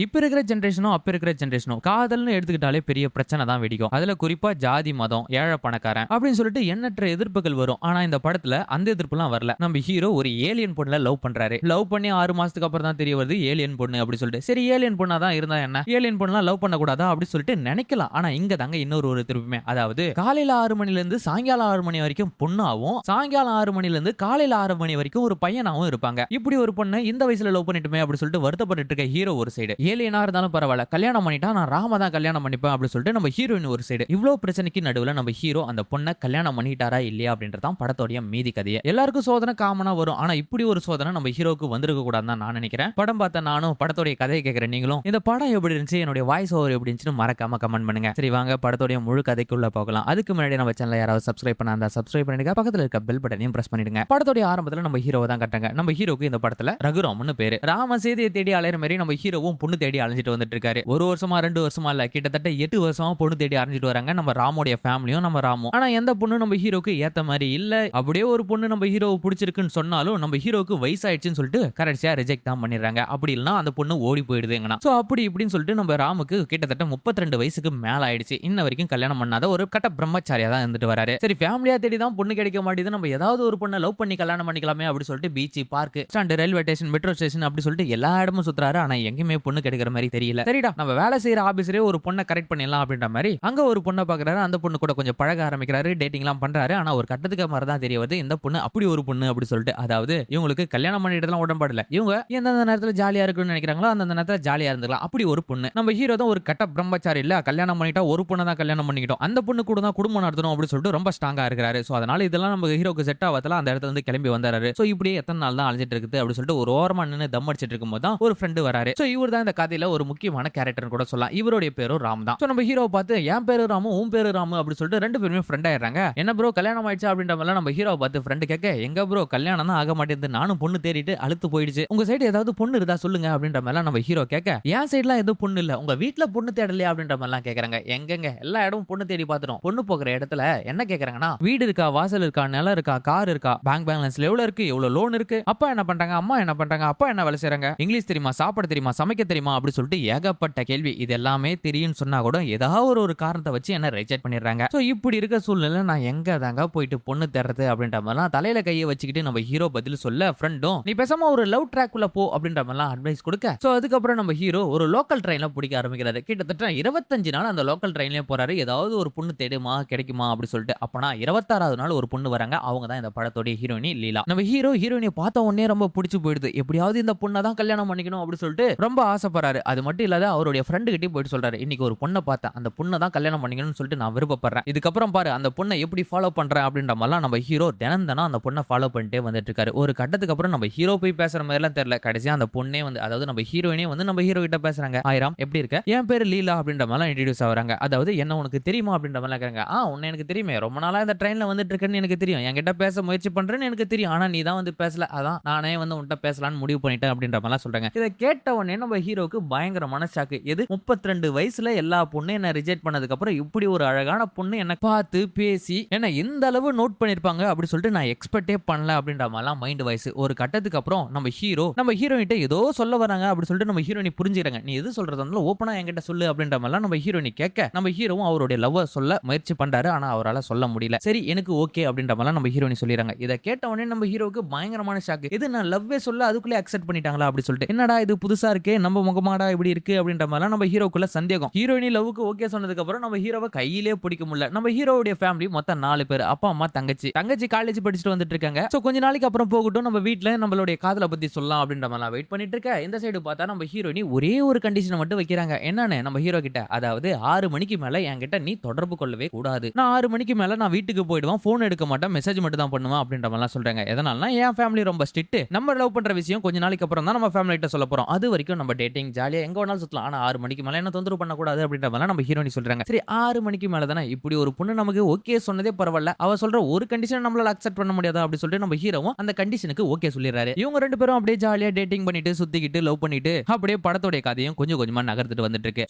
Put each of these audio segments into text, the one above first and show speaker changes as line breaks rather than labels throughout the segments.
இப்ப இருக்கிற ஜெனரேஷனும், அப்ப இருக்கிற ஜெனரேஷனும் காதல்னு எடுத்துக்கிட்டாலே பெரிய பிரச்சனை தான் வெடிக்கும். அதுல குறிப்பா ஜாதி, மதம், ஏழை, பணக்காரன் அப்படின்னு சொல்லிட்டு எண்ணற்ற எதிர்ப்புகள் வரும். ஆனா இந்த படத்துல அந்த எதிர்ப்புலாம் வரல. நம்ம ஹீரோ ஒரு ஏலியன் பொண்ண லவ் பண்றாரு. லவ் பண்ணி 6 மாசத்துக்கு அப்புறம் தான் தெரிய வருது ஏலியன் பொண்ணு அப்படி சொல்லிட்டு. சரி ஏலியன் பொண்ணா தான் இருந்தா என்ன? ஏலியன் பொண்ணுலாம் லவ் பண்ண கூடாதா அப்படி சொல்லிட்டு நினைக்கலாம். ஆனா இங்க தாங்க இன்னொரு ஒரு திருப்பமே. அதாவது காலையில 6 மணில இருந்து சாயங்காலம் 6 மணி வரைக்கும் பொண்ணாவும், சாயங்காலம் 6 மணில இருந்து காலையில 6 மணி வரைக்கும் ஒரு பையனாவும் இருப்பாங்க. இப்படி ஒரு பொண்ணு இந்த வயசுல லவ் பண்ணிட்டுமே அப்படி சொல்லிட்டு வருத்தப்பட்டு இருக்க ஹீரோ ஒரு சைடு. ஏலியனா இருந்தாலும் பரவாயில்ல கல்யாணம் பண்ணிட்டா நான் ராம தான் கல்யாணம் பண்ணிப்பேன் அப்படி சொல்லிட்டு நம்ம ஹீரோயின் ஒரு சைடு. இவ்வளவு பிரச்சனைக்கு நடுவுல நம்ம ஹீரோ அந்த பொண்ணை கல்யாணம் பண்ணிட்டாரா இல்லையா அப்படின்றதான் படத்தோட மீதி கதையே. எல்லாருக்கும் சோதனை காமனா வரும். ஆனா இப்படி ஒரு சோதனை நம்ம ஹீரோக்கு வந்திருக்க கூடாதுன்னு நான் நினைக்கிறேன். படம் பார்த்த நானும் படத்தோட கதையை கேட்கிறேன். நீங்களும் இந்த படம் எப்படி இருந்துச்சு, என்னுடைய வாய்ஸ் ஓவர் எப்படி இருந்துச்சுன்னு மறக்காம கமெண்ட் பண்ணுங்க. சரி வாங்க படத்தோட முழு கதைக்குள்ள போகலாம். அதுக்கு முன்னாடி நம்ம சேனலை யாராவது சப்ஸ்கிரைப் பண்ணா சப்ஸ்கிரைப் பண்ணிடுங்க. பக்கத்துல இருக்க பெல் பட்டனையும் பிரஸ் பண்ணிடுங்க. படத்தோட ஆரம்பத்துல நம்ம ஹீரோவை தான் கட்டாங்க. நம்ம ஹீரோக்கு இந்த படத்துல ரகுராம்னு பேரு. ராம சேதியை தேடி அலையிற மாதிரி நம்ம ஹீரோவும் பொண்ணு தேடி அலைஞ்சிட்டு வந்துட்டு இருக்காரு. ஒரு வருஷமா 2 வருஷமா இல்ல கிட்டத்தட்ட 8 வருஷமா பொண்ணு தேடி அலைஞ்சிட்டு வராங்க நம்ம ராமோடைய ஃபேமிலியும் நம்ம ராமும். ஆனா எந்த பொண்ணு நம்ம ஹீரோக்கு ஏத்த மாதிரி இல்ல. அப்படியே ஒரு பொண்ணு நம்ம ஹீரோவை பிடிச்சிருக்குன்னு சொன்னாலும் நம்ம ஹீரோக்கு வயசாயிடுச்சுன்னு சொல்லிட்டு கரெக்டா ரிஜெக்ட் தான் பண்ணிடுறாங்க. அப்படி இல்லனா அந்த பொண்ணு ஓடி போயிடுதுங்கனா. சோ அப்படி இப்படின்னு சொல்லிட்டு நம்ம ராமுக்கு கிட்டத்தட்ட 32 வயசுக்கு மேல ஆயிடுச்சு. இன்ன வரைக்கும் கல்யாணம் பண்ணாத ஒரு கட்ட பிரம்மச்சாரியா தான் இருந்துட்டு வராரு. சரி ஃபேமிலியா தேடி தான் பொண்ணு கிடைக்க மாட்டேது. நம்ம ஏதாவது ஒரு பொண்ணை லவ் பண்ணி கல்யாணம் பண்ணிக்கலாமே அப்படி சொல்லிட்டு beach, park, stand, railway station, metro station அப்படி சொல்லிட்டு எல்லா இடமும் சுத்துறாரு. ஆனா எங்கேயுமே பொண்ணு கிடைக்கிற மாதிரி தெரியல. சரிடா நம்ம வேலை செய்யற ஆபீஸ்லயே ஒரு பொண்ணை கரெக்ட் பண்ணிடலாம் அப்படின்ற மாதிரி அங்க ஒரு பொண்ணை பாக்குறாரு. அந்த பொண்ணு கூட கொஞ்சம் பழக ஆரம்பிக்கிறாரு. டேட்டிங் எல்லாம் பண்றாரு. ஆனா ஒரு கட்டத்துக்கு மாதிரி தான் தெரிய வருது இந்த பொண்ணு அப்படி ஒரு பொண்ணு அப்படி சொல்லிட்டு. அதாவது இவங்களுக்கு கல்யாணம் பண்ணிட்டுலாம் உடன்பாடு இல்ல. இவங்க எந்தெந்த நேரத்துல ஜாலியா இருக்குன்னு நினைக்கிறாங்களோ அந்த நேரத்துல ஜாலியா இருந்துக்கலாம். அப்படி ஒரு பொண்ணு. நம்ம ஹீரோ தான் ஒரு கட்ட பிரம்மச்சாரி இல்ல. கல்யாணம் பண்ணிட்டா ஒரு பொண்ணை தான் கல்யாணம் பண்ணிக்கிட்டோம். அந்த பொண்ணு கூட தான் குடும்பம் நடத்தணும் அப்படி சொல்லிட்டு ரொம்ப ஸ்ட்ராங்கா இருக்கிறாரு. சோ அதனால இதெல்லாம் நம்ம ஹீரோக்கு செட் ஆகல. அந்த இடத்துல இருந்து கிளம்பி வந்தாரு. சோ இப்படியே எத்தனை நாள் தான் அழைஞ்சிட்டு இருக்குது அப்படி சொல்லிட்டு ஒரு ஓரமா நின்னு தம் அடிச்சிட்டு இருக்கும்போது தான் ஒரு ஃப்ரெண்டு வராரு. சோ இவர் தான் இந்த கதையில ஒரு முக்கியமான கேரக்டர் கூட சொல்லலாம். இவருடைய பேரும் ராம் தான். சோ நம்ம ஹீரோ பார்த்து என் பேரு ராமு உன் பேரு ராமு அப்படி சொல்லிட்டு ரெண்டு பேருமே ஃப்ரெண்ட் ஆயிடுறாங்க. என்ன ப்ரோ கல்யாணம் ஆயிடுச்சா அப்படின்ற மாதிரி நம்ம ஹீரோ பார்த்து ஃப்ரெண்டு கேட்க எங்க ப்ரோ கல்யாணம் தான் ஆக மாட்டேங்குது. நானும் பொண்ணு தேடிட்டு அழுத்து போயிடுச்சு. உங்க சைடு ஏதாவது பொண்ணு இருந்தா சொல்லுங்க அப்படின்ற மாதிரி நம்ம ஹீரோ கேட்க என் சைடுலாம் எதுவும் பொண்ணு இல்ல. உங்க வீட்டுல பொண்ணு தேடலையா அப்படின்ற மாதிரிலாம் கேக்குறாங்க. எங்கெங்க எல்லா இடமும் பொண்ணு தேடி பார்த்துட்டோம். பொண்ணு போகிற இடத்துல என்ன கேக்குறாங்கன்னா வீடு இருக்கா, வாசல் இருக்கா, நிலம் இருக்கா, கார் இருக்கா, பேங்க் பேலன்ஸ்ல எவ்வளவு இருக்கு, எவ்வளவு லோன் இருக்கு, அப்பா என்ன பண்றாங்க, அம்மா என்ன பண்றாங்க, அப்பா என்ன வேலை செய்றாங்க, இங்கிலீஷ் தெரியுமா, சாப்பாடு தெரியுமா, சமைக்க தெரியுமா அப்படி சொல்லிட்டு ஏகப்பட்ட கேள்வி. இது எல்லாமே தெரியும்னு சொன்னா கூட ஏதாவது ஒரு காரணத்தை வச்சு என்ன ரிஜெக்ட் பண்ணிடுறாங்க. சோ இப்படி இருக்க சூழ்நிலை நான் எங்க தாங்க போயிட்டு பொண்ணு தேடுறது அப்படின்ற மாதிரிலாம் தலையில கையை வச்சுக்கிட்டு நம்ம ஹீரோ பதில் சொல்ல ஃப்ரெண்டும் நீ பேசாம ஒரு லவ் ட்ராக் உள்ள போ அப்படின்ற மாதிரிலாம் அட்வைஸ் கொடுக்க சோ அதுக்கப்புறம் நம்ம ஹீரோ ஒரு லோக்கல் ட்ரெயின்ல பிடிக்க ஆரம்பிக்கிறாரு. கிட்டத்தட்ட 25 நாள் அந்த லோக்கல் ட்ரெயின்லயே போறாரு. ஏதாவது ஒரு பொண்ணு தேடுமா கிடைக்குமா அப்படி சொல்லிட்டு. அப்பனா 26வது நாள் ஒரு பொண்ணு வராங்க. அவங்க தான் இந்த படத்தோட ஹீரோயினி லீலா. நம்ம ஹீரோ ஹீரோயினியை பார்த்த உடனே ரொம்ப பிடிச்சு போயிடுது. எப்படியாவது இந்த பொண்ணை தான் கல்யாணம் பண்ணிக்கணும் அப்படி சொல்லிட்டு ரொம்ப ஆசைப்படுறாரு. அது மட்டும் இல்லாத அவருடைய ஃப்ரெண்டு கிட்டே போயிட்டு சொல்றாரு இன்னைக்கு ஒரு பொண்ணை பார்த்தேன், அந்த பொண்ணை தான் கல்யாணம் பண்ணிக்கணும்னு சொல்லிட்டு நான் விருப்பப்படுறேன். இதுக்கப்புறம் பாரு அந்த பொண்ணை எப்படி ஃபாலோ பண்றேன் அப்படின்ற மாதிரிலாம் நம்ம ஹீரோ தினம் அந்த பொண்ணை ஃபாலோ பண்ணிட்டே வந்துட்டு இருக்காரு. ஒரு கட்டத்துக்கு அப்புறம் நம்ம ஹீரோ போய் பேசுற மாதிரி எல்லாம் தெரியல. கடைசியா அந்த பொண்ணே வந்து அதாவது நம்ம ஹீரோயினே வந்து நம்ம ஹீரோ கிட்ட பேசுறாங்க. ஆயிரம் எப்படி இருக்க, என் பேரு லீலா அப்படின்ற மாதிரி இன்ட்ரோடியூஸ் ஆகுறாங்க. அதாவது என்ன உனக்கு தெரியுமா அப்படின்ற மாதிரி கேக்குறாங்க. உன்னை எனக்கு தெரியுமே, ரொம்ப நாளா இந்த ட்ரெயின்ல வந்துட்டு இருக்கேன்னு எனக்கு தெரியும், என்கிட்ட பேச முயற்சி பண்றேன்னு எனக்கு தெரியும், ஆனா நீ தான் வந்து பேசல, அதான் நானே வந்து உன்கிட்ட பேசலாம்னு முடிவு பண்ணிட்டேன் அப்படின்ற மாதிரி சொல்றாங்க. இதை கேட்ட உடனே நம்ம ஹீரோக்கு பயங்கரமான ஷாக்கு. எது 32 வயசுல எல்லா பொண்ணு என்ன ரிஜெக்ட் பண்ணதுக்கு அப்புறம் இப்படி ஒரு அழகான பொண்ணு என்ன பார்த்து பேசி என்ன இந்த அளவு நோட் பண்ணிருப்பாங்க அப்படி சொல்லிட்டு நான் எக்ஸ்பெக்டே பண்ணல அப்படின்ற மாதிரிலாம் மைண்ட் வாய்ஸ். ஒரு கட்டத்துக்கு அப்புறம் நம்ம ஹீரோயிட்ட ஏதோ சொல்ல வராங்க அப்படி சொல்லிட்டு நம்ம ஹீரோயினி புரிஞ்சுக்கிறாங்க. நீ எது சொல்றது ஓப்பனா என்கிட்ட சொல்லு அப்படின்ற மாதிரிலாம் நம்ம ஹீரோயினி கேட்க நம்ம ஹீரோவும் அவருடைய லவ் சொல்ல முயற்சி பண்றாரு. ஆனா அவரால் சொல்ல முடியல. சரி எனக்கு ஓகே அப்படின்ற மாதிரிலாம் நம்ம ஹீரோயினி சொல்லிடுறாங்க. இதை கேட்ட உடனே நம்ம ஹீரோக்கு பயங்கரமான ஷாக்கு. இது நான் லவ்வே சொல்ல அதுக்குள்ளே அக்செப்ட் பண்ணிட்டாங்களா அப்படி சொல்லிட்டு என்னடா இது புதுசா இருக்கே, நம்ம முகமாடா இப்படி இருக்கு அப்படின்ற மாதிரிலாம் நம்ம ஹீரோக்குள்ள சந்தேகம். ஹீரோயினி லவ்வுக்கு ஓகே சொன்னதுக்கு அப்புறம் நம்ம ஹீரோவை கையிலே பிடிக்க முடியல. நம்ம ஹீரோவுடைய ஃபேமிலி மொத்தம் 4 பேர். அப்பா அம்மா தங்கச்சி காலேஜ் படிச்சுட்டு வந்துட்டு இருக்காங்க. சோ கொஞ்ச நாளைக்கு அப்புறம் போகட்டும் நம்ம வீட்ல நம்மளுடைய காதலை பத்தி சொல்லலாம் அப்படின்ற மாதிரி வெயிட் பண்ணிட்டு இருக்க. இந்த சைடு பார்த்தா நம்ம ஹீரோயினி ஒரே ஒரு கண்டிஷன் மட்டும் வைக்கிறாங்க. என்னன்னு நம்ம ஹீரோ கிட்ட அதாவது 6 மணிக்கு மேல என்கிட்ட நீ தொடர்பு கொள்ளவே கூடாது. நான் 6 மணிக்கு மேல நான் வீட்டுக்கு போயிடுவேன், போன் எடுக்க மாட்டேன், மெசேஜ் மட்டும் தான் பண்ணுவேன் அப்படின்ற மாதிரி சொல்றாங்க. எதனாலனா என் ஃபேமிலி ரொம்ப ஸ்ட்ரிக்ட். நம்ம லவ் பண்ற விஷயம் கொஞ்ச நாளைக்கு அப்புறம் தான் நம்ம ஃபேமிலி கிட்ட சொல்ல போறோம். அது வரைக்கும் நம்ம டேட்டிங் ஜாலியா எங்க வேணாலும் சுத்தலாம். ஆனா 6 மணிக்கு மேல என்ன தொந்தரவு பண்ண கூடாது அப்படின்ற மாதிரி நம்ம ஹீரோயினி சொல்றாங்க. சரி 6 மணிக்கு மேல தானே இப்படி ஒரு பொண்ணு நமக்கு ஓகே சொன்னதே பரவாயில்ல, அவ சொல்ற ஒரு கண்டிஷன் நம்மளால அக்செப்ட் பண்ண முடியாதா அப்படி சொல்லிட்டு நம்ம ஹீரோவும் அந்த கண்டிஷனுக்கு ஓகே சொல்லிடுறாரு. இவங்க ரெண்டு பேரும் அப்படியே ஜாலியா டேட்டிங் பண்ணிட்டு சுத்திக்கிட்டு லவ் பண்ணிட்டு அப்படியே படத்தோட கதையும் கொஞ்சம் கொஞ்சமா நகர்ந்துட்டு வந்துட்டு இருக்கு.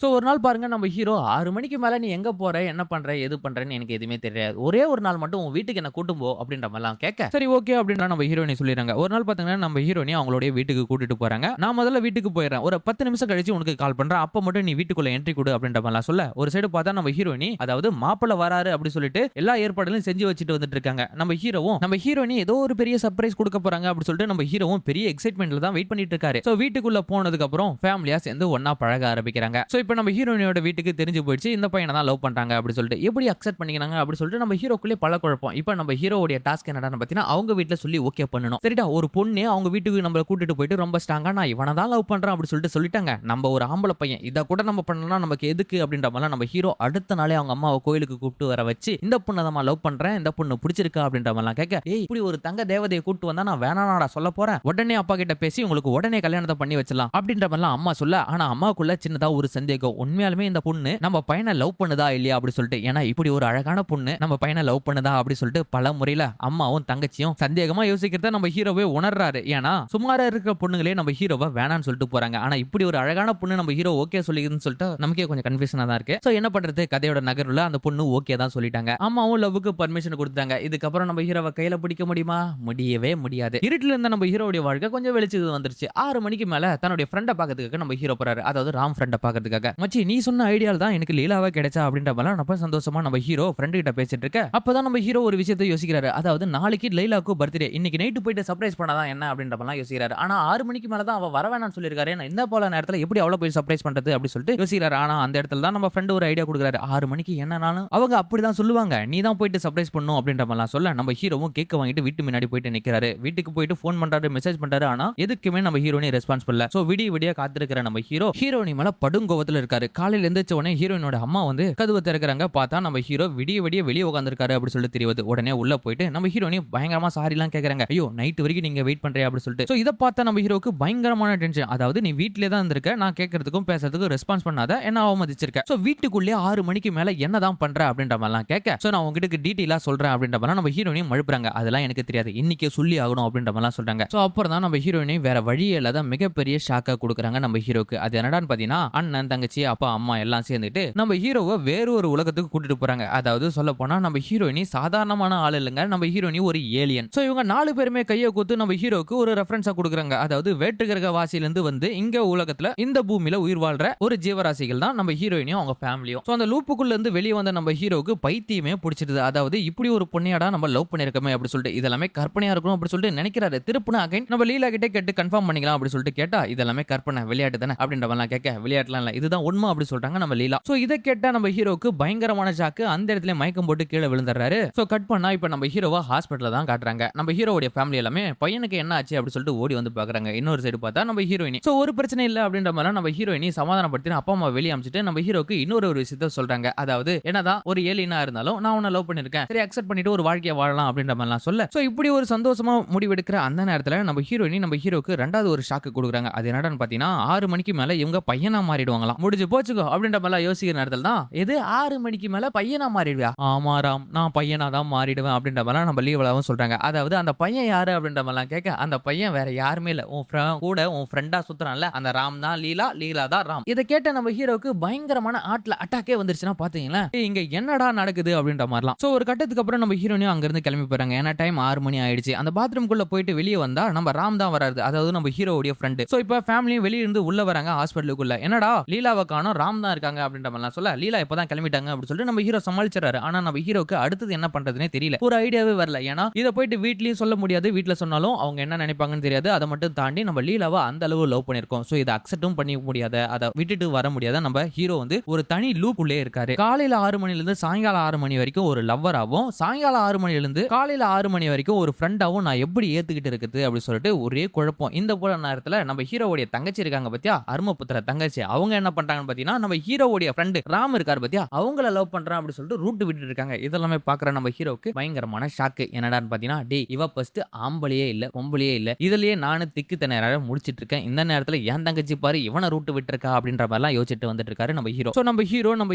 சோ ஒரு நாள் பாருங்க நம்ம ஹீரோ 6 மணிக்கு மேல நீ எங்க போற, என்ன பண்ற, எது பண்றேன்னு எனக்கு எதுவுமே தெரியாது, ஒரே ஒரு நாள் மட்டும் உன் வீட்டுக்கு என்ன கூட்டும் போ அப்படின்ற மாதிரிலாம் கேட்க சரி ஓகே அப்படின்ற நம்ம ஹீரோயினி சொல்லிடுறாங்க. ஒரு நாள் பாத்தீங்கன்னா நம்ம ஹீரோயினி அவங்களுடைய வீட்டுக்கு கூட்டிட்டு போறாங்க. நான் முதல்ல வீட்டுக்கு போயிடுறேன். ஒரு 10 நிமிஷம் கழிச்சு உனக்கு கால் பண்றேன், அப்ப மட்டும் நீ வீட்டுக்குள்ள என்ட்ரி கொடு அப்படின்ற மாதிரிலாம் சொல்ல, ஒரு சைடு பார்த்தா நம்ம ஹீரோயினி, அதாவது மாப்பிள்ளை வராரு அப்படி சொல்லிட்டு எல்லா ஏற்பாடுகளையும் செஞ்சு வச்சுட்டு வந்துட்டு இருக்காங்க. நம்ம ஹீரோயினி ஏதோ ஒரு பெரிய சர்ப்ரைஸ் கொடுக்க போறாங்க அப்படி சொல்லிட்டு நம்ம ஹீரோவும் பெரிய எக்ஸைட்மெண்ட்ல தான் வெயிட் பண்ணிட்டு இருக்காரு. சோ வீட்டுக்குள்ள போனதுக்கு அப்புறம் ஃபேமிலியா சேர்ந்து ஒண்ணா பழக ஆரம்பிக்கிறாங்க. சோ இப்போ நம்ம ஹீரோயினியோட வீட்டுக்கு தெரிஞ்சு போயிடுச்சு இந்த பையனை தான் லவ் பண்றாங்க அப்படி சொல்லிட்டு. எப்படி அக்செப்ட் பண்ணிக்கிறாங்க அப்படி சொல்லிட்டு நம்ம ஹீரோக்குள்ளே பல குழப்பம். இப்போ நம்ம ஹீரோவுடைய டாஸ்க் என்னடான்னு பார்த்தீங்கன்னா, அவங்க வீட்டுல சொல்லி ஓகே பண்ணணும். சரிடா, ஒரு பொண்ணு அவங்க வீட்டுக்கு நம்மள கூட்டிட்டு போயிட்டு ரொம்ப ஸ்ட்ராங்கா நான் இவனை தான் லவ் பண்றேன் அப்படி சொல்லிட்டு சொல்லிட்டாங்க. நம்ம ஒரு ஆம்பளை பையன், இதை கூட நம்ம பண்ணலாம், நமக்கு எதுக்கு அப்படின்ற மாதிரி நம்ம ஹீரோ அடுத்த நாளே அவங்க அம்மாவை கோயிலுக்கு கூப்பிட்டு வர வச்சு, இந்த பொண்ணை தான் லவ் பண்றேன், இந்த பொண்ணு பிடிச்சிருக்கா அப்படின்ற மாதிரிலாம் கேட்க, ஏய் இப்படி ஒரு தங்க தேவதையை கூப்பிட்டு வந்தா நான் வேணாடா சொல்ல போறேன், உடனே அப்பா கிட்ட பேசி உங்களுக்கு உடனே கல்யாணத்தை பண்ணி வச்சிடலாம் அப்படின்ற மாதிரிலாம் அம்மா சொல்ல, ஆனா அம்மாவுக்குள்ள சின்னதா ஒரு சந்தேகம், உண்மையாலுமே இந்த பொண்ணு நம்ம பையனை லவ் பண்ணுதா இல்லையா அப்படி சொல்லிட்டு. ஏன்னா இப்படி ஒரு அழகான பொண்ணு நம்ம பையனை லவ் பண்ணுதா அப்படி சொல்லிட்டு பல முறையில அம்மாவும் தங்கச்சியும் சந்தேகமா யோசிக்கிறத நம்ம ஹீரோவே உணர்றாரு. ஏன்னா சுமாரா இருக்கிற பொண்ணுங்களே நம்ம ஹீரோவை வேணான்னு சொல்லிட்டு போறாங்க. ஆனா இப்படி ஒரு அழகான பொண்ணு நம்ம ஹீரோ ஓகே சொல்லிக்குதுன்னு சொல்லிட்டு நமக்கே கொஞ்சம் கன்ஃபியூஷனா தான் இருக்கு. சோ என்ன பண்றது, கதையோட நகர்வுல அந்த பொண்ணு ஓகே தான் சொல்லிட்டாங்க. அம்மாவும் லவ்வுக்கு பர்மிஷன் கொடுத்தாங்க. இதுக்கப்புறம் நம்ம ஹீரோவை கையில பிடிக்க முடியுமா? முடியவே முடியாது. இருட்டுல இருந்த நம்ம ஹீரோடைய வாழ்க்கை கொஞ்சம் வெளிச்சது வந்துருச்சு. 6 மணிக்கு மேல தன்னுடைய ஃப்ரெண்டை பாக்கிறதுக்காக நம்ம ஹீரோ போறாரு. அதாவது ராம் ஃப்ரெண்டை பாக்கிறதுக்காக. மச்சி நீ சொன்ன ஐடியால தான் எனக்கு லீலாவா கிடைச்சா அப்படின்ற மாதிரி நம்ம சந்தோஷமா நம்ம ஹீரோ ஃப்ரெண்ட் கிட்ட பேசிட்டு இருக்க, அப்பதான் நம்ம ஹீரோ ஒரு விஷயத்தை யோசிக்கிறாரு. அதாவது நாளைக்கு லைலாக்கு பர்த்டே, இன்னைக்கு நைட்டு போயிட்டு சர்ப்ரைஸ் பண்ணாதான் என்ன அப்படின்ற மாதிரி யோசிக்கிறாரு. ஆனா 6 மணிக்கு மேல தான் அவ வர வேணாம்னு சொல்லிருக்காரு. இந்த போல நேரத்துல எப்படி அவளை போய் சர்ப்ரைஸ் பண்றது அப்படி சொல்லிட்டு யோசிக்கிறாரு. ஆனா அந்த இடத்துல தான் நம்ம ஃப்ரெண்ட் ஒரு ஐடியா கொடுக்குறாரு. 6 மணிக்கு என்னனாலும் அவங்க அப்படிதான் சொல்லுவாங்க, நீ தான் போயிட்டு சர்ப்ரைஸ் பண்ணும் அப்படின்ற மாதிரிலாம் சொல்ல, நம்ம ஹீரோவும் கேக்க வாங்கிட்டு வீட்டு முன்னாடி போயிட்டு நிக்கிறாரு. வீட்டுக்கு போயிட்டு போன் பண்றாரு, மெசேஜ் பண்றாரு. ஆனா எதுக்குமே நம்ம ஹீரோனி ரெஸ்பான்ஸ் பண்ணல. சோ விடிய காத்திருக்கிற நம்ம ஹீரோனி மேல படுங்கோவத்துல இருக்காரு. காலையில எந்திரிச்ச உடனே ஹீரோயினோட அம்மா வந்து கதவை திறக்கிறாங்க. பார்த்தா நம்ம ஹீரோ விடிய வெளியே உட்கார்ந்திருக்காரு அப்படி சொல்லிட்டு தெரியுது. உடனே உள்ள போயிட்டு நம்ம ஹீரோனி பயங்கரமா சாரி எல்லாம் கேக்குறாங்க. ஐயோ நைட் வரைக்கும் நீங்க வெயிட் பண்றியா அப்படி சொல்லிட்டு. சோ இத பார்த்தா நம்ம ஹீரோக்கு பயங்கரமான டென்ஷன். அதாவது நீ வீட்லயே தான் இருந்திருக்க, நான் கேட்கறதுக்கும் பேசுறதுக்கும் ரெஸ்பான்ஸ் பண்ணாத, என்ன அவமதிச்சிருக்க. சோ வீட்டுக்குள்ளே 6 மணிக்கு மேல என்னதான் பண்ற அப்படின்ற மாதிரிலாம் கேட்க, சோ நான் உங்ககிட்ட டீடைலா சொல்றேன் அப்படின்ற மாதிரி நம்ம ஹீரோயினையும் மழுப்புறாங்க. அதெல்லாம் எனக்கு தெரியாது, இன்னைக்கே சொல்லி ஆகணும் அப்படின்ற மாதிரிலாம் சொல்றாங்க. சோ அப்புறம் தான் நம்ம ஹீரோயினை வேற வழியே இல்லாத மிகப்பெரிய ஷாக்கா கொடுக்குறாங்க நம்ம ஹீரோக்கு. அது என்னடான்னு பாத்தீங்கன்னா, அண்ணன் தங்கச்சி அப்பா அம்மா எல்லாம் சேர்ந்துட்டு நம்ம ஹீரோவை வேற ஒரு உலகத்துக்கு கூட்டிட்டு போறாங்க. அதாவது சொல்ல போனா நம்ம ஹீரோயினி சாதாரணமான ஆள் இல்லைங்க, நம்ம ஹீரோயினி ஒரு ஏலியன். சோ இவங்க 4 பேருமே கையை கூத்து நம்ம ஹீரோக்கு ஒரு ரெஃபரன்ஸா கொடுக்குறாங்க. அதாவது வேற்றுகிரக வாசியிலிருந்து வந்து இங்க உலகத்துல இந்த பூமியில உயிர் வாழ்ற ஒரு ஜீவராசிகள் தான் நம்ம ஹீரோயினியும் அவங்க ஃபேமிலியும். சோ அந்த லூப்புக்குள்ள இருந்து வெளியே வந்த நம்ம ஹீரோக்கு பைத்தியமே பிடிச்சிடுது. அதாவது இப்படி ஒரு பொண்ணையாடா நம்ம லவ் பண்ணிருக்கோமே அப்படி சொல்லிட்டு, இதெல்லாமே கற்பனையா இருக்கணும் அப்படி சொல்லிட்டு நினைக்கிறாரு. திருப்புனா அகைன் நம்ம லீலா கிட்ட கேட்டு கன்ஃபார்ம் பண்ணிக்கலாம் அப்படி சொல்லிட்டு கேட்டா, இதெல்லாமே கற்பனை விளையாட்டு தானே அப்படின்ற மாதிரிலாம் கேட்க, விளையாட்டுலாம் இல்ல இதுதான் உண்மை அப்படி சொல்றாங்க நம்ம லீலா. சோ இதை கேட்டா நம்ம ஹீரோக்கு பயங்கரமான ஷாக்கு. அந்த இடத்துல மயக்கம் போட்டு கீழே விழுந்துறாரு. சோ கட் பண்ணா இப்ப நம்ம ஹீரோவா ஹாஸ்பிடல்ல தான் காட்டுறாங்க. நம்ம ஹீரோவுடைய ஃபேமிலி எல்லாமே பையனுக்கு என்ன ஆச்சு அப்படி சொல்லிட்டு ஓடி வந்து பாக்குறாங்க. இன்னொரு சைடு பார்த்தா நம்ம ஹீரோயினி. சோ ஒரு பிரச்சனை இல்ல அப்படின்ற மாதிரி நம்ம ஹீரோயினி சமாதானப்படுத்தி அப்பா அம்மா வெளியே அமிச்சிட்டு நம்ம ஹீரோக்கு இன்னொரு விஷயத்த சொல்றாங்க. அதாவது என்னதான் ஒரு ஏலியனா இருந்தாலும் நான் உன்னை லவ் பண்ணிருக்கேன், சரி அக்செப்ட் பண்ணிட்டு ஒரு வாழ்க்கையை வாழலாம் அப்படின்ற மாதிரிலாம் சொல்ல, சோ இப்படி ஒரு சந்தோஷமா முடிவெடுக்கிற அந்த நேரத்துல நம்ம ஹீரோயினி நம்ம ஹீரோக்கு ரெண்டாவது ஒரு ஷாக்கு கொடுக்குறாங்க. அது என்னடான்னு பாத்தீங்கன்னா, 6 மணிக்கு மேல இவங்க பையனா மாறிடுவாங்களாம். முடிஞ்சு போச்சுக்கோ அப்படின்ற மாதிரி யோசிக்கிற நேரத்துல தான், எது 6 மணிக்கு மேல பையனா மாறிடுவியா? ஆமா ராம், நான் பையனா தான் மாறிடுவேன் அப்படின்ற மாதிரி நம்ம லீவலாவும் சொல்றாங்க. அதாவது அந்த பையன் யாரு அப்படின்ற மாதிரிலாம் கேட்க, அந்த பையன் வேற யாருமே இல்ல, உன் கூட உன் ஃப்ரெண்டா சுத்துறான்ல அந்த ராம் தான் லீலா, லீலா தான் ராம். இதை கேட்ட நம்ம ஹீரோக்கு பயங்கரமான ஆட்ல அட்டாக்கே வந்துருச்சுன்னா பாத்தீங்களா, இங்க என்னடா நடக்குது அப்படின்ற மாதிரிலாம். சோ ஒரு கட்டத்துக்கு அப்புறம் நம்ம ஹீரோனியும் அங்க இருந்து கிளம்பி போறாங்க. ஏன்னா டைம் 6 மணி ஆயிடுச்சு. அந்த பாத்ரூம் குள்ள போயிட்டு வெளியே வந்தா நம்ம ராம் தான் வராது, அதாவது நம்ம ஹீரோவுடைய ஃப்ரெண்ட். சோ இப்ப ஃபேமிலியும் வெளிய இருந்து உள்ள வராங்க ஹாஸ்பிடலுக்குள்ள. என்னடா லீலாவை காணோம், ராம் தான் இருக்காங்க அப்படின்ற மாதிரிலாம் சொல்ல, லீலா இப்பதான் கிளம்பிட்டாங்க அப்படி சொல்லிட்டு நம்ம ஹீரோ சமாளிச்சாரு. ஆனா நம்ம ஹீரோக்கு அடுத்தது என்ன பண்றதுனே தெரியல, ஒரு ஐடியாவே வரல. ஏன்னா இதை போயிட்டு வீட்லயும் சொல்ல முடியாது, வீட்டுல சொன்னாலும் அவங்க என்ன நினைப்பாங்கன்னு தெரியாது. அதை மட்டும் தாண்டி நம்ம லீலாவை அந்த அளவு லவ் பண்ணிருக்கோம். சோ இதை அக்செப்டும் பண்ணி முடியாத, அதை விட்டுட்டு வர முடியாத நம்ம ஹீரோ வந்து ஒரு தனி லூப் உள்ளே இருக்காரு. காலையில 6 மணில இருந்து சாயங்காலம் 6 மணி வரைக்கும் ஒரு லவ்வராவும், சாயங்காலம் 6 மணில இருந்து காலையில 6 மணி வரைக்கும் ஒரு ஃப்ரெண்டாவும் நான் எப்படி ஏத்துக்கிட்டு இருக்குது அப்படி சொல்லிட்டு ஒரே குழப்பம். இந்த போல நேரத்துல நம்ம ஹீரோவுடைய தங்கச்சி இருக்காங்க பத்தியா, அருமபுத்திர தங்கச்சி, அவங்க என்ன பண்றாங்கன்னு பாத்தீங்கன்னா, நம்ம ஹீரோவுடைய ஃப்ரெண்ட் ராம் இருக்காரு பத்தியா, அவங்கள லவ் பண்றான் அப்படி சொல்லிட்டு ரூட் விட்டு இருக்காங்க. இதெல்லாமே பாக்குற நம்ம ஹீரோக்கு பயங்கரமான ஷாக்கு. என்னடான்னு பாத்தீங்கன்னா, டே இவ ஃபர்ஸ்ட் ஆம்பளையே இல்ல பொம்பளையே இல்ல, இதுலயே நானு திக்கு திணற முடிச்சிட்டு இருக்கேன், இந்த நேரத்துல என் தங்கச்சி பாரு இவனை ரூட் விட்டு இருக்கா அப்படின்ற மாதிரிலாம் யோசிச்சுட்டு வந்துட்டு இருக்காரு நம்ம ஹீரோ. சோ நம்ம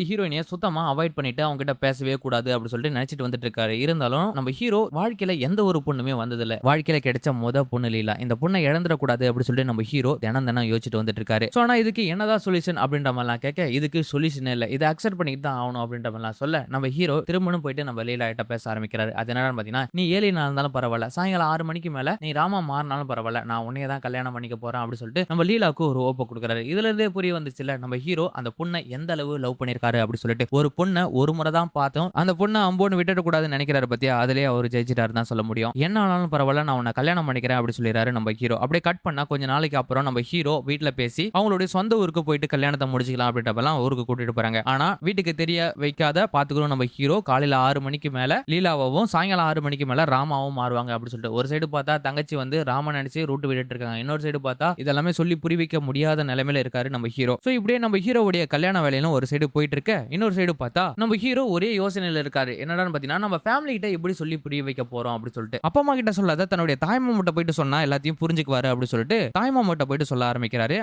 ஹீரோயினியை சுத்தமா அவாய்ட் பண்ணிட்டு அவங்க கிட்ட பேசவே கூடாது அப்படி சொல்லிட்டு நினைச்சிட்டு வந்துட்டு இருக்காரு. இருந்தாலும் நம்ம ஹீரோ வாழ்க்கையில எந்த ஒரு பொண்ணுமே வந்ததில்ல, வாழ்க்கையில கிடைச்ச முத பொண்ணு லீலா, இந்த பொண்ணை இழந்துடக்கூடாது அப்படி சொல்லிட்டு நம்ம ஹீரோ தினம் யோசிச்சுட்டு வந்துட்டு இருக்காரு. சோ ஆனா இதுக்கு என்னதான் சொல்யூஷன் அப்படின்ற மாதிரிலாம் கேட்க, இதுக்கு சொல்யூஷன் இல்ல, இதை அக்செப்ட் பண்ணிட்டு தான் ஆகணும் அப்படின்ற மாதிரிலாம் சொல்ல, நம்ம ஹீரோ திரும்பவும் போயிட்டு நம்ம லீலா கிட்ட பேச ஆரம்பிக்கிறாரு. அது என்னன்னு பாத்தீங்கன்னா, நீ ஏலியனா இருந்தாலும் பரவாயில்ல, சாயங்காலம் 6 மணிக்கு மேல நீ ராமா மாறினாலும் பரவாயில்ல, நான் உன்னைய தான் கல்யாணம் பண்ணிக்க போறேன் அப்படி சொல்லிட்டு நம்ம லீலாக்கு ஒரு ஓப்ப குடுக்குறாரு. இதுல இருந்தே புரிய வந்துச்சுல்ல நம்ம ஹீரோ அந்த பொண்ண எந்த அளவு லவ் பண்ணியிருக்காரு அப்படி சொல்லிட்டு. ஒரு பொண்ண ஒரு முறை தான் பார்த்தோம். அந்த பொண்ண அம்போன்னு விட்டுடக் கூடாதுன்னு நெனைக்கிறாரு பாத்தியா, அதிலேயே அவரு ஜெயிச்சிட்டாருன்னு தான் சொல்ல முடியும். என்ன ஆனாலும் பரவால்ல நான் உன்ன கல்யாணம் பண்ணிக்கிறேன் அப்படி சொல்லிறாரு நம்ம ஹீரோ. அப்படியே கட் பண்ணா கொஞ்ச நாளைக்கு அப்புறம் நம்ம ஹீரோ வீட்ல பேசி அவங்களுடைய சொந்த ஊருக்கு போயிட்டு கல்யாணத்த முடிச்சுக்கலாம் அப்படின்றப்பலாம் ஊருக்கு கூட்டிட்டு போறாங்க. ஆனா வீட்டுக்கு தெரிய வைக்காத பாத்துக்கணும் நம்ம ஹீரோ காலையில 6 மணிக்கு மேல லீலாவும் சாயங்காலம் 6 மணிக்கு மேல ராமாவும் மாறுவாங்க அப்படி சொல்லிட்டு. ஒரு சைடு பார்த்தா தங்கச்சி வந்து ராம நினைச்சு ரூட் விட்டுட்டு இருக்காங்க. இன்னொரு சைடு பார்த்தா இதெல்லாமே சொல்லி புரிய வைக்க முடியாத நிலைமையில இருக்காரு நம்ம ஹீரோ. சோ இப்படியே நம்ம ஹீரோவுடைய கல்யாண வேலையிலும் ஒரு சைடு போயிட்டு இருக்க, இன்னொரு சைடு பார்த்தா நம்ம ஹீரோ ஒரே யோசனையில இருக்காரு. என்னடான்னு பாத்தீங்கன்னா நம்ம ஃபேமிலி கிட்ட எப்படி சொல்லி புரிய வைக்க போறோம் அப்படி சொல்லிட்டு. அப்பா அம்மா கிட்ட சொல்லாத தன்னுடைய தாய்மாமட்ட போயிட்டு சொன்னா எல்லாத்தையும் புரிஞ்சுக்குவாரு அப்படி சொல்லிட்டு தாய்மாமட்ட போயிட்டு சொல்ல ஆரம்பிக்கிறாரு.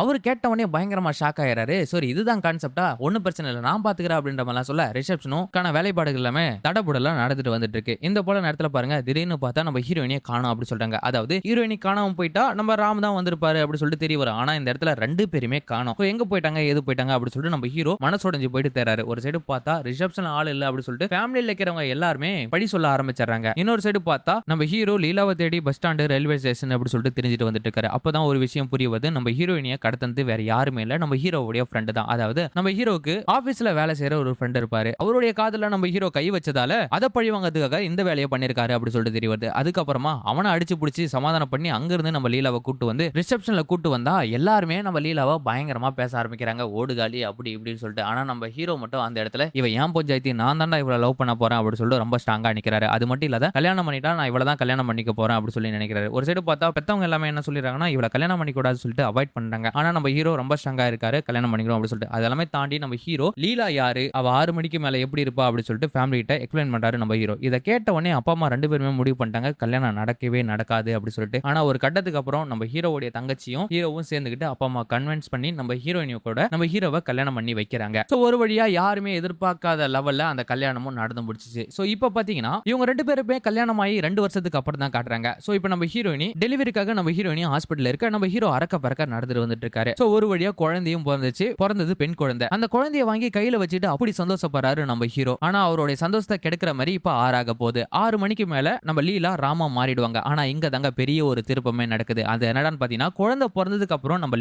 அவரு கேட்டவனே பயங்கரமா ஷாக் ஆயிராரு. சரி இதுதான் கான்செப்டா, ஒண்ணும் பிரச்சனை இல்ல நான் பாத்துக்கிறேன் அப்படின்ற மாதிரி சொல்ல ரிசப்ஷனுக்கான வேலைப்பாடுகள் எல்லாமே தடபுடலாம் நடந்துட்டு வந்துட்டு இருக்கு. இந்த போல நேரத்துல பாருங்க திடீர்னு பார்த்தா நம்ம ஹீரோயினியை காணோம் அப்படி சொல்றாங்க. அதாவது ஹீரோயினி காணாம போயிட்டா நம்ம ராம் தான் வந்திருப்பாரு அப்படி சொல்லிட்டு தெரிய வரும். ஆனா இந்த இடத்துல ரெண்டு பேருமே காணோம். எங்க போயிட்டாங்க எது போயிட்டாங்க அப்படி சொல்லிட்டு நம்ம ஹீரோ மனசோடைஞ்சு போயிட்டு தேறாரு. ஒரு சைடு பார்த்தா ரிசப்ஷன் ஆள் இல்ல அப்படி சொல்லிட்டு ஃபேமிலில இருக்கிறவங்க எல்லாருமே படி சொல்ல ஆரம்பிச்சாங்க. இன்னொரு சைடு பார்த்தா நம்ம ஹீரோ லீலாவை தேடி பஸ் ஸ்டாண்ட் ரயில்வே ஸ்டேஷன் அப்படி சொல்லிட்டு தெரிஞ்சிட்டு வந்துட்டு இருக்காரு. அப்பதான் ஒரு விஷயம் புரியுது, நம்ம ஹீரோயினியை கடத்தது வேற யாருமே இல்ல நம்ம ஹீரோவுடைய ஃப்ரெண்ட் தான். அதாவது நம்ம ஹீரோக்கு ஆபீஸ்ல வேலை செய்யற ஒரு ஃப்ரெண்ட் இருப்பாரு. அவருடைய காதல நம்ம ஹீரோ கை வச்சதால அதை பழி வாங்கிறதுக்காக இந்த வேலையை பண்ணிருக்காரு அப்படி சொல்லிட்டு தெரிய வருது. அதுக்கப்புறமா அவனை அடிச்சு புடிச்சு சமாதானம் பண்ணி அங்க இருந்து நம்ம லீலாவை கூட்டு வந்து ரிசப்ஷன்ல கூட்டு வந்தா எல்லாருமே நம்ம லீலாவை பயங்கரமா பேச ஆரம்பிக்கிறாங்க. ஓடுகாலி அப்படி இப்படின்னு சொல்லிட்டு. ஆனா நம்ம ஹீரோ மட்டும் அந்த இடத்துல இவ ஏன் பஞ்சாயத்தி நான் தான்டா இவளை லவ் பண்ண போறேன் அப்படி சொல்லிட்டு ரொம்ப ஸ்ட்ராங்கா நிக்கிறாரு. அது மட்டும் இல்லாத கல்யாணம் பண்ணிட்டா நான் இவளதான் கல்யாணம் பண்ணிக்க போறேன் அப்படி சொல்லி நினைக்கிறாரு. ஒரு சைடு பார்த்தா பெத்தவங்க எல்லாமே என்ன சொல்லிடுறாங்கன்னா இவளை கல்யாணம் பண்ணிக்க கூடாது சொல்லிட்டு அவாய்ட் பண்றாங்க. ஆனா நம்ம ஹீரோ ரொம்ப ஸ்ட்ராங்கா இருக்காரு, கல்யாணம் பண்ணிக்கிறோம் அப்படி சொல்லிட்டு. அதெல்லாமே தாண்டி நம்ம ஹீரோ லீலா யாரு, அவ 6 மணிக்கு மேல எப்படி இருப்பா அப்படி சொல்லிட்டு ஃபேமிலி கிட்ட எக்ஸ்பிளைன் பண்றாரு நம்ம ஹீரோ. இதை கேட்ட உடனே அப்பா அம்மா ரெண்டு பேருமே முடிவு பண்ணிட்டாங்க கல்யாணம் நடக்கவே நடக்காது அப்படி சொல்லிட்டு. ஆனா ஒரு கட்டத்துக்கு அப்புறம் நம்ம ஹீரோவுடைய தங்கச்சியும் ஹீரோவும் சேர்ந்துக்கிட்டு அப்பா அம்மா கன்வின்ஸ் பண்ணி நம்ம ஹீரோயினியும் கூட நம்ம ஹீரோவை கல்யாணம் பண்ணி வைக்கிறாங்க. சோ ஒரு வழியா யாருமே எதிர்பார்க்காத லெவல்ல அந்த கல்யாணமும் நடந்து முடிச்சிச்சு. சோ இப்போ பாத்தீங்கன்னா இவங்க ரெண்டு பேருமே கல்யாணம் ஆகி 2 வருஷத்துக்கு அப்புறம் தான் காட்டுறாங்க. சோ இப்போ நம்ம ஹீரோயினி டெலிவரிக்காக நம்ம ஹீரோயினி ஹாஸ்பிட்டல்ல இருக்க, நம்ம ஹீரோ அறக்க பறக்க நடந்துட்டு வந்துட்டு இருக்காரு. சோ ஒரு வழியா குழந்தையும் பிறந்துச்சு. பிறந்தது பெண் குழந்தை. அந்த குழந்தைய வாங்கி கையில வச்சுட்டு அப்படி சந்தோஷப்படுறாரு நம்ம ஹீரோ. ஆனா அவருடைய சந்தோஷத்தை கெடுக்கிற மாதிரி இப்ப 6 ஆக போகுது. 6 மணிக்கு மேல நம்ம லீலா ராமா மாறிடுவாங்க. ஆனா இங்க தாங்க பெரிய ஒரு திருப்பமே நடக்குது. அது என்னடான்னு பாத்தீங்கன்னா குழந்தை பிறந்ததுக்கு அப்புறம் நம்ம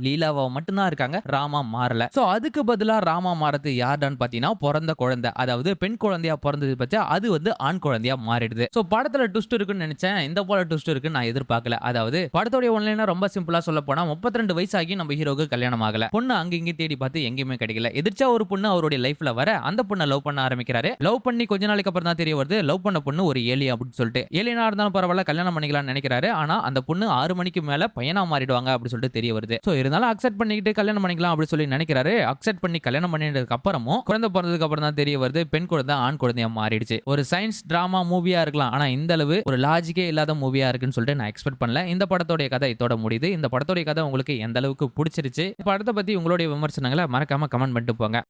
லீலாவா மட்டும்தான் இருக்காங்க, ராமா மாறல. சோ அதுக்கு பதிலா ராமா மாறது யாருன்னு பாத்தீங்கன்னா பிறந்த குழந்தை, அதாவது பெண் குழந்தையா பிறந்தது பச்சா அது வந்து ஆண் குழந்தையா மாறிடுது. சோ படத்துல ட்விஸ்ட் இருக்குன்னு நினைச்சேன், இந்த போல ட்விஸ்ட் இருக்குன்னு நான் எதிர்பார்க்கல. அதாவது படத்தோட ஒன்லைனா ரொம்ப சிம்பிளா சொல்ல போனா 32 வயசாகி நம்ம ஹீரோக்கு கல்யாணம் ஆகல. பொண்ணு அங்க இங்க தேடி பார்த்து எங்கேயுமே கிடைக்கல. எதிர்ச்சா ஒரு பொண்ணு அவருடைய லைஃப்ல வர அந்த பொண்ணை லவ் பண்ண ஆரம்பிக்கிறாரு. லவ் பண்ணி கொஞ்ச நாளைக்கு அப்புறம் தான் தெரிய வருது லவ் பண்ண பொண்ணு ஒரு ஏலியன் அப்படின்னு சொல்லிட்டு. ஏலியனா இருந்தாலும் பரவாயில்ல கல்யாணம் பண்ணிக்கலாம்னு நினைக்கிறாரு. ஆனா அந்த பொண்ணு 6 மணிக்கு மேல பையனா மாறிடுவாங்க அப்படி சொல்லிட்டு தெரிய வருது. சோ இருந்தாலும் அக்செப்ட் பண்ணிக்கிட்டு கல்யாணம் பண்ணிக்கலாம் அப்படி சொல்லி நினைக்கிறாரு. அக்செப்ட் பண்ணி கல்யாணம் பண்ணிட்டதுக்கு அப்புறமும் குழந்தை பிறந்ததுக்கு அப்புறம் தான் தெரிய வருது பெண் குழந்தை ஆண் குழந்தையா மாறிடுச்சு. ஒரு சயின்ஸ் டிராமா மூவியா இருக்கலாம், ஆனா இந்த அளவு ஒரு லாஜிக்கே இல்லாத மூவியா இருக்குன்னு சொல்லிட்டு நான் எக்ஸ்பெக்ட் பண்ணல. இந்த படத்தோட கதை இதோட முடியுது. இந்த படத்தோட கதை உங்களுக்கு எந்த அளவுக்கு பிடிச்சிருச்சு, படத்தை பத்தி உங்களுடைய விமர்சனங்களை மறக்காம கமெண்ட் பண்ணிட்டு போங்க.